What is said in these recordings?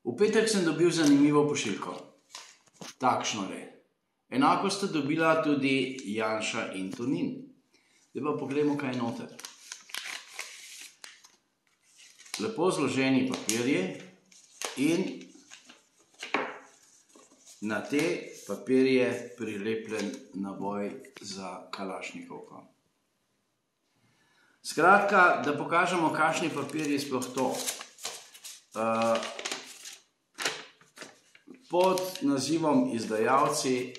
V petek sem dobil zanimivo pošiljko. Takšnole. Enako sta dobila tudi Janša in Tonin. Zdaj pa pogledamo, kaj je noter. Lepo zloženi papirji in na te papirje prilepljen naboj za kalašnikovko. Skratka, da pokažemo, kakšni papirji sploh to. Pod nazivom izdajalci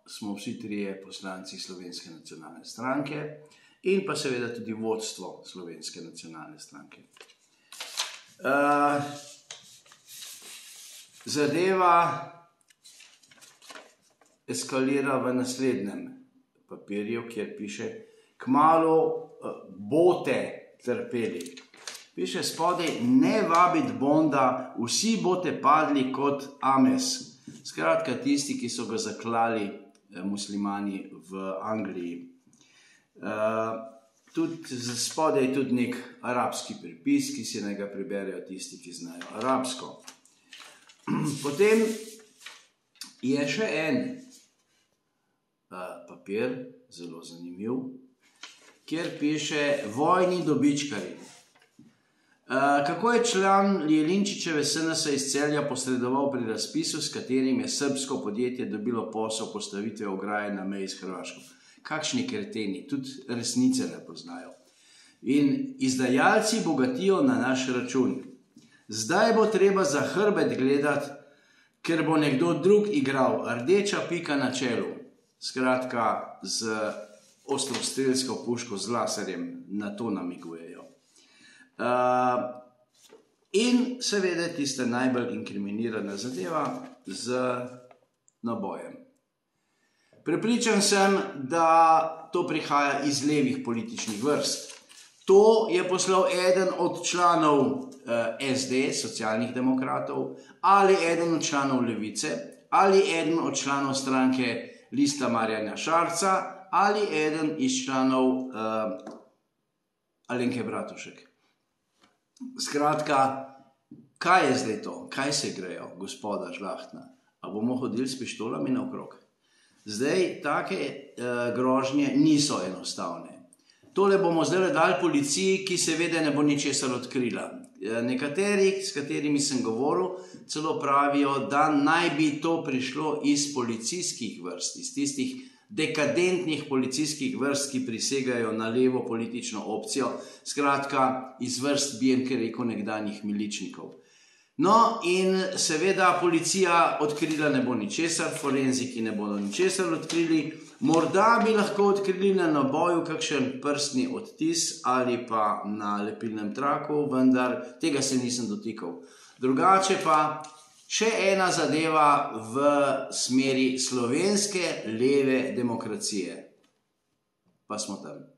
smo vsi trije poslanci Slovenske nacionalne stranke in pa seveda tudi vodstvo Slovenske nacionalne stranke. Zadeva eskalira v naslednjem papirju, kjer piše: kmalu bote trpeli. Piše spodaj: ne vabiti Bonda, vsi bote padli kot Ames. Skratka, tisti, ki so ga zaklali muslimani v Angliji. Spodaj je tudi nek arabski pripis, ki si naj ga preberejo tisti, ki znajo arabsko. Potem je še en papir, zelo zanimiv, kjer piše: vojni dobičkarji. Kako je član Jelinčičeve SNS iz Celja posredoval pri razpisu, s katerim je srbsko podjetje dobilo posel postavitve ograje na meji s Hrvaško? Kakšni kreteni, tudi resnice ne poznajo. In izdajalci bogatijo na naš račun. Zdaj bo treba za hrbet gledati, ker bo nekdo drug igral, rdeča pika na čelu. Skratka, z ostrostrelsko puško z laserjem, na to namigujejo. In seveda tista najbolj inkriminirana zadeva z nabojem. Prepričan sem, da to prihaja iz levih političnih vrst. To je poslal eden od članov SD, socialnih demokratov, ali eden od članov Levice, ali eden od članov stranke Lista Marjana Šarca, ali eden iz članov Alenke Bratušek. Skratka, kaj je zdaj to? Kaj se grejo, gospoda Žlahtna? A bomo hodili s pištolami naokrog? Zdaj, take grožnje niso enostavne. Tole bomo zdaj dali policiji, ki seveda ne bo ničesar odkrila. Nekateri, s katerimi sem govoril, celo pravijo, da naj bi to prišlo iz policijskih vrst, iz tistih dekadentnih policijskih vrst, ki prisegajo na levo politično opcijo, skratka, iz vrst, bi jim rekel, nekdanjih miličnikov. No, in seveda policija odkrila ne bo ničesar, forenziki ne bodo ničesar odkrili, morda bi lahko odkrili na naboju kakšen prstni odtis ali pa na lepilnem traku, vendar tega se nisem dotikal. Drugače pa še ena zadeva v smeri slovenske leve demokracije. Pa smo tam.